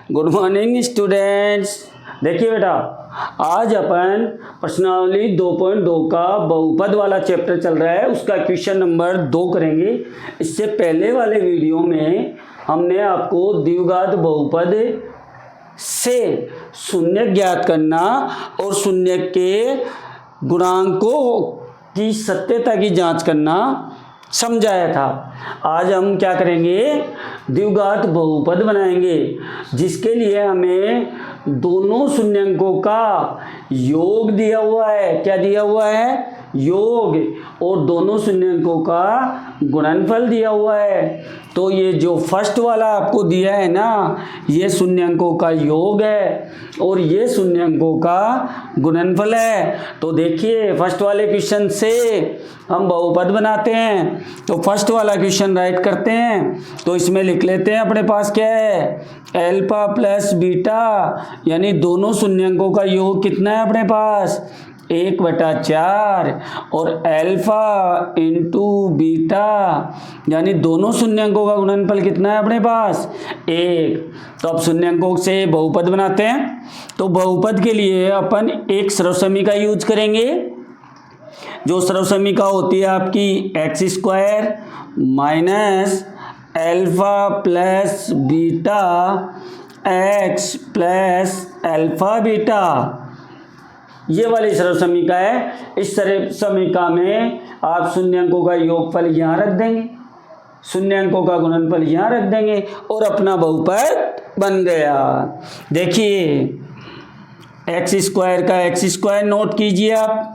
Good morning students. देखिए बेटा, आज अपन प्रश्नावली 2.2 का बहुपद वाला चैप्टर चल रहा है, उसका क्वेश्चन नंबर 2 करेंगे। इससे पहले वाले वीडियो में हमने आपको द्विघात बहुपद से शून्य ज्ञात करना और शून्य के गुणांकों की सत्यता की जांच करना समझाया था। आज हम क्या करेंगे, द्विघात बहुपद बनाएंगे, जिसके लिए हमें दोनों शून्यंकों का योग दिया हुआ है। क्या दिया हुआ है? योग। और दोनों शून्यंकों का गुणनफल दिया हुआ है। तो ये जो फर्स्ट वाला आपको दिया है ना, ये शून्यंकों का योग है और ये शून्यंकों का गुणनफल है। तो देखिए, फर्स्ट वाले क्वेश्चन से हम बहुपद बनाते हैं। तो फर्स्ट वाला क्वेश्चन राइट करते हैं। तो इसमें लिख लेते हैं, अपने पास क्या है, अल्फा प्लस बीटा, यानी दोनों शून्यंकों का योग कितना है अपने पास, 1/4, और अल्फा इंटू बीटा, यानी दोनों शून्यंकों का गुणनफल कितना है अपने पास, 1। तो अब शून्यंकों से बहुपद बनाते हैं। तो बहुपद के लिए अपन एक सर्वसमी का यूज करेंगे। जो सर्वसमीका होती है आपकी x² minus alpha plus beta x plus alpha beta, ये वाली सर्वसमीका है। इस सर्वसमीका में आप शून्यंकों का योगफल यहाँ रख देंगे, शून्यंकों का गुणनफल यहाँ रख देंगे और अपना बहुपद बन गया। देखिए, x² का x² नोट कीजिए आप,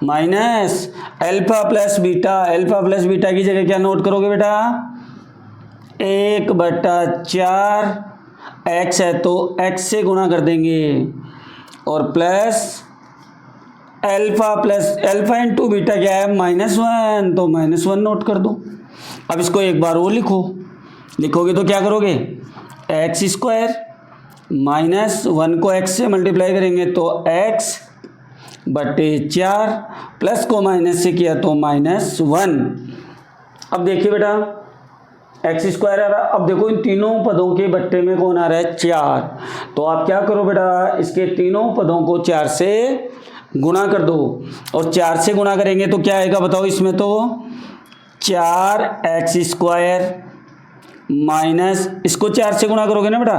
minus alpha plus beta, alpha plus beta की जगह क्या नोट करोगे बेटा, 1/4, x है तो x से गुणा कर देंगे, और प्लस अल्फा इंटू बीटा क्या है, -1, तो -1 नोट कर दो। अब इसको एक बार वो लिखोगे तो क्या करोगे, x² -1 को x से मल्टीप्लाई करेंगे तो x/4, प्लस को माइनस से किया तो -1। अब देखिए बेटा, x² आ रहा। अब देखो, इन तीनों पदों के बट्टे में कौन आ रहा है, 4। तो आप क्या करो बेटा, इसके तीनों पदों को 4 से गुणा कर दो, और 4 से गुणा करेंगे तो क्या आएगा बताओ, इसमें तो 4x² माइनस, इसको 4 से गुणा करोगे ना बेटा,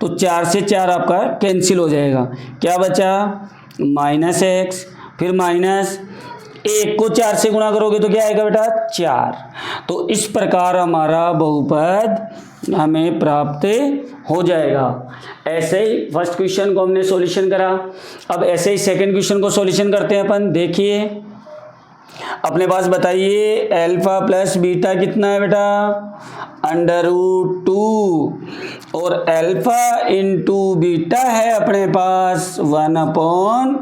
तो 4 से 4 आपका कैंसिल हो जाएगा। क्या बचा, -x, फिर माइनस 1 को 4 से गुणा करोगे तो क्या आएगा बेटा, 4। तो इस प्रकार हमारा बहुपद हमें प्राप्त हो जाएगा। ऐसे ही फर्स्ट क्वेश्चन को हमने सॉल्यूशन करा। अब ऐसे ही सेकंड क्वेश्चन को सॉल्यूशन करते हैं अपन। देखिए, अपने पास बताइए, अल्फा प्लस बीटा कितना है बेटा, √2, और अल्फा इंटू बीटा है अपने पास 1/3।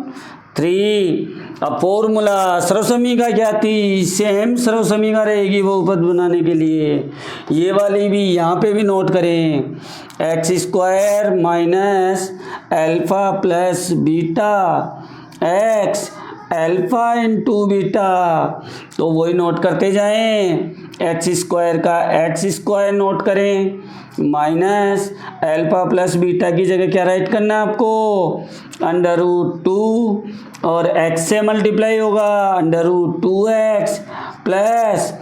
अब फॉर्मूला सर्वसमीका क्या थी, सेम सर्वसमीका रहेगी बहुपद बनाने के लिए। ये वाली भी यहाँ पे भी नोट करें, x² minus alpha plus beta x alpha into beta, तो वही नोट करते जाएं। x² का x² नोट करें, माइनस अल्फा प्लस बीटा की जगह क्या राइट करना है आपको, √2, और x से मल्टीप्लाई होगा √2x प्लस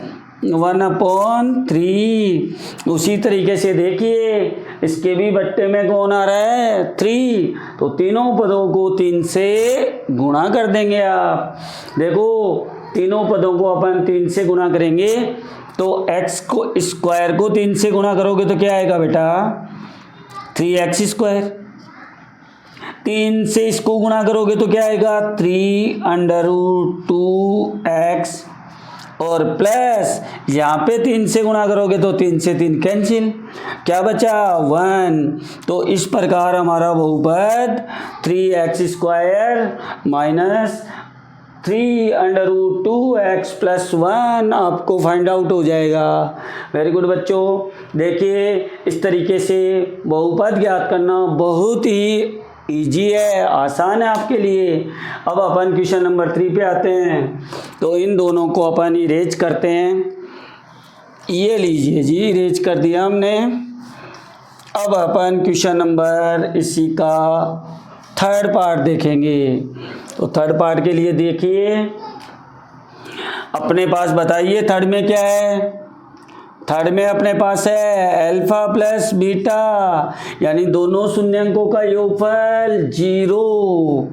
1/3। उसी तरीके से देखिए, इसके भी बट्टे में कौन आ रहा है, 3। तो तीनों पदों को 3 से गुणा कर देंगे आप। देखो, तीनों पदों को अपन 3 से गुणा करेंगे तो x को स्क्वायर को 3 से गुणा करोगे तो क्या आएगा बेटा, 3x²। 3 से इसको गुणा करोगे तो क्या आएगा, 3√2x, और प्लस यहाँ पे 3 से गुणा करोगे तो 3 से 3 कैंसिल, क्या बचा, 1। तो इस प्रकार हमारा बहुपद 3x² माइनस 3√2x प्लस 1 आपको फाइंड आउट हो जाएगा। वेरी गुड बच्चों। देखिए, इस तरीके से बहुपद ज्ञात करना बहुत ही इजी है, आसान है आपके लिए। अब अपन क्वेश्चन नंबर 3 पे आते हैं। तो इन दोनों को अपन इरेज करते हैं। ये लीजिए जी, इरेज कर दिया हमने। अब अपन क्वेश्चन नंबर इसी का थर्ड पार्ट देखेंगे। तो थर्ड पार्ट के लिए देखिए अपने पास, बताइए थर्ड में क्या है। थर्ड में अपने पास है अल्फा प्लस बीटा, यानी दोनों शून्यंकों का योगफल 0,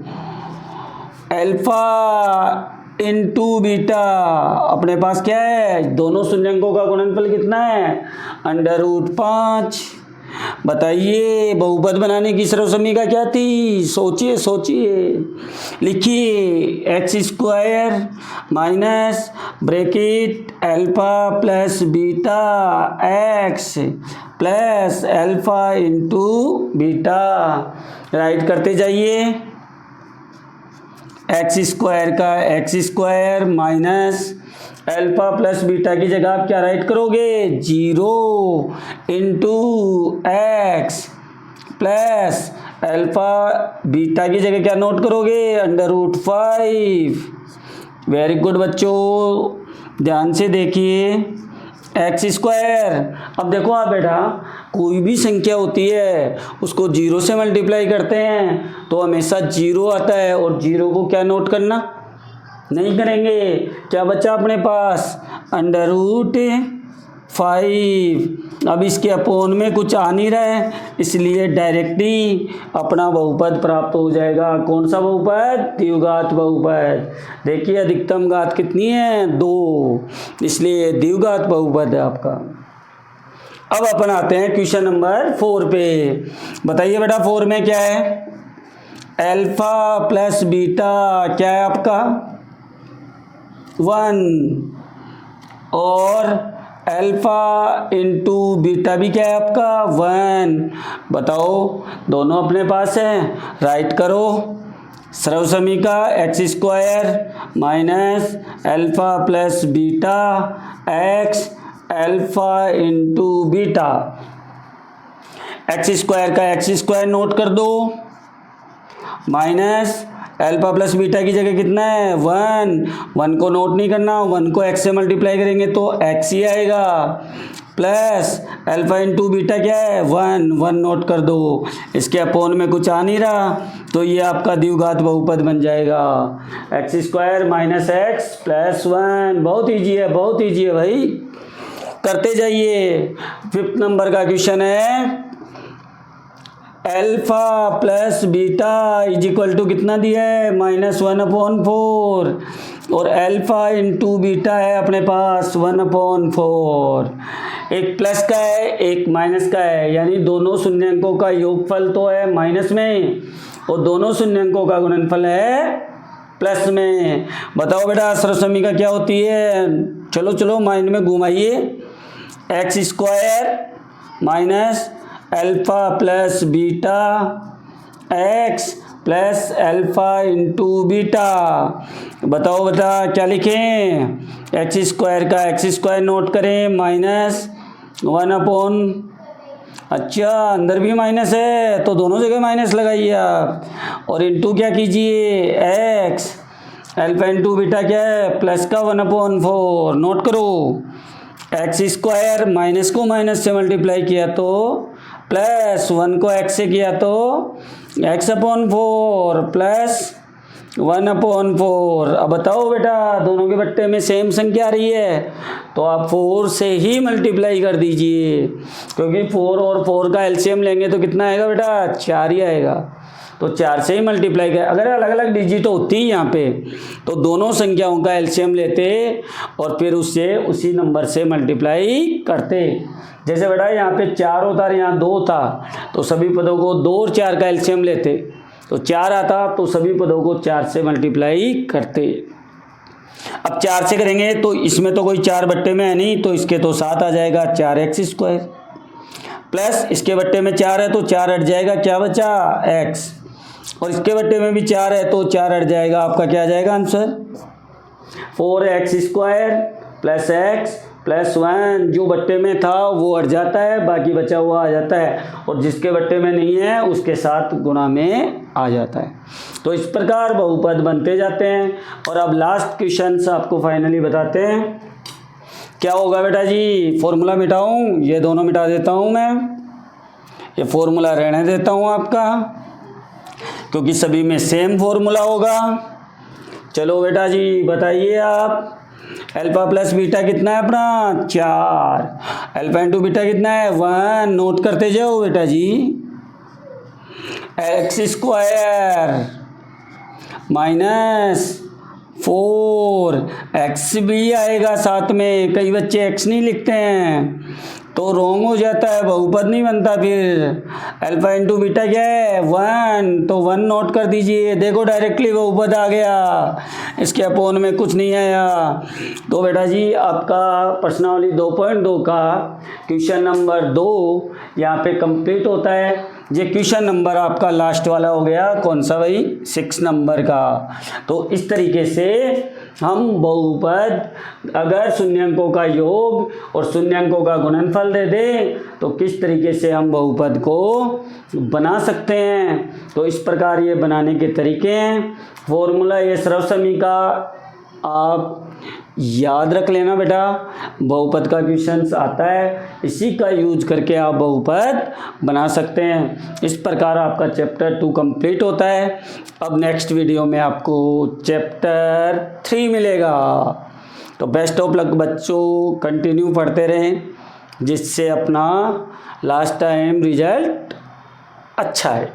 अल्फा इंटू बीटा। अपने पास क्या है, दोनों शून्यंकों का गुणनफल कितना है, √5। बताइए बहुपद बनाने की सर्वसमीका क्या थी, सोचिए सोचिए, लिखिए x² minus bracket alpha plus beta x plus alpha into beta. Right करते जाइए, x² minus alpha plus beta की जगह आप क्या राइट करोगे, 0 into x plus alpha beta की जगह क्या नोट करोगे, √5। वेरी गुड बच्चों, ध्यान से देखिए x²। अब देखो आप बेटा, कोई भी संख्या होती है उसको 0 से मल्टीप्लाई करते हैं तो हमेशा 0 आता है, और 0 को क्या नोट करना नहीं करेंगे। क्या बचा अपने पास, √5। अब इसके अपोन में कुछ आ नहीं रहा है, इसलिए डायरेक्टली अपना बहुपद प्राप्त हो जाएगा। कौन सा बहुपद, द्विघात बहुपद। देखिए अधिकतम घात कितनी है, 2, इसलिए द्विघात बहुपद है आपका। अब अपन आते हैं क्वेश्चन नंबर 4 पे। बताइए बेटा 4 में क्या है, अल्फा प्लस बीटा क्या है आपका 1, और अल्फा इंटू बीटा भी क्या है आपका 1। बताओ दोनों अपने पास है, राइट करो सर्वसमीका x² minus alpha plus beta x alpha into beta. x² का x² नोट कर दो, माइनस अल्फा प्लस बीटा की जगह कितना है 1 को नोट नहीं करना, 1 को x से मल्टीप्लाई करेंगे तो x ही आएगा, प्लस अल्फा इंटू बीटा क्या है 1 नोट कर दो। इसके अपोन में कुछ आ नहीं रहा तो ये आपका द्विघात बहुपद बन जाएगा, x² माइनस x प्लस 1। बहुत ईजी है, बहुत ईजी है भाई, करते जाइए। 5th नंबर का क्वेश्चन है, alpha plus beta is equal to कितना दिया है, -1/4, और अल्फा इंटू बीटा है अपने पास 1/4। एक प्लस का है एक माइनस का है, यानी दोनों शून्यंकों का योगफल तो है माइनस में और दोनों शून्यंकों का गुणनफल है प्लस में। बताओ बेटा सर्वसमीका क्या होती है, चलो चलो माइंड में घुमाइए, x² minus alpha plus beta x plus alpha into beta. बताओ बेटा क्या लिखें, x² का x² नोट करें, -1/, अच्छा अंदर भी माइनस है तो दोनों जगह माइनस लगाइए आप, और इंटू क्या कीजिए x, अल्फा इंटू बीटा क्या है प्लस का 1/4 नोट करो। x² माइनस को माइनस से मल्टीप्लाई किया तो प्लस 1 को x से किया तो x/4 प्लस 1/4। अब बताओ बेटा दोनों के बट्टे में सेम संख्या आ रही है तो आप 4 से ही मल्टीप्लाई कर दीजिए, क्योंकि 4 और 4 का एलसीएम लेंगे तो कितना आएगा बेटा 4 ही आएगा, तो 4 से ही मल्टीप्लाई कर। अगर अलग अलग डिजिट होती यहाँ पे तो दोनों संख्याओं का एलसीएम लेते और फिर उससे उसी नंबर से मल्टीप्लाई करते। जैसे बेटा यहाँ पे 4 होता और यहाँ 2 था तो सभी पदों को 2 और 4 का एलसीएम लेते तो 4 आता, तो सभी पदों को 4 से मल्टीप्लाई करते। अब 4 से करेंगे तो इसमें तो कोई 4 बट्टे में है नहीं तो इसके तो 7 आ जाएगा 4x², प्लस इसके बट्टे में 4 है तो 4 हट जाएगा, क्या बचा x, और इसके बट्टे में भी 4 है तो 4 हट जाएगा, आपका क्या आ जाएगा answer 4x² plus x plus 1। जो बट्टे में था वो हट जाता है, बाकी बचा हुआ आ जाता है, और जिसके बट्टे में नहीं है उसके साथ गुणा में आ जाता है। तो इस प्रकार बहुपद बनते जाते हैं। और अब लास्ट क्वेश्चन आपको फाइनली बताते हैं क्या होगा बेटा जी। फॉर्मूला मिटाऊं, ये दोनों मिटा देता हूं मैं, ये फॉर्मूला रहने देता हूँ आपका, क्योंकि सभी में सेम फॉर्मूला होगा। चलो बेटा जी बताइए आप, अल्फा प्लस बीटा कितना है अपना 4, अल्फा इंटू बीटा कितना है 1, नोट करते जाओ बेटा जी। एक्स स्क्वायर माइनस 4, एक्स भी आएगा साथ में, कई बच्चे एक्स नहीं लिखते हैं तो रॉन्ग हो जाता है, बहुपद नहीं बनता फिर। अल्फा इंटू बीटा क्या है 1, तो 1 नोट कर दीजिए, देखो डायरेक्टली बहुपद आ गया, इसके अपोन में कुछ नहीं आया। तो बेटा जी आपका प्रश्नावली 2.2 का क्वेश्चन नंबर 2 यहाँ पे कंप्लीट होता है। ये क्वेश्चन नंबर आपका लास्ट वाला हो गया, कौन सा भाई 6 नंबर का। तो इस तरीके से हम बहुपद अगर शून्यंकों का योग और शून्यंकों का गुणनफल दे दें तो किस तरीके से हम बहुपद को बना सकते हैं। तो इस प्रकार ये बनाने के तरीके हैं। फॉर्मूला ये सर्वसमी का आप याद रख लेना बेटा, बहुपद का क्वेश्चन आता है, इसी का यूज करके आप बहुपद बना सकते हैं। इस प्रकार आपका चैप्टर 2 कंप्लीट होता है। अब नेक्स्ट वीडियो में आपको चैप्टर 3 मिलेगा। तो बेस्ट ऑफ लक बच्चों, कंटिन्यू पढ़ते रहें जिससे अपना लास्ट टाइम रिजल्ट अच्छा है।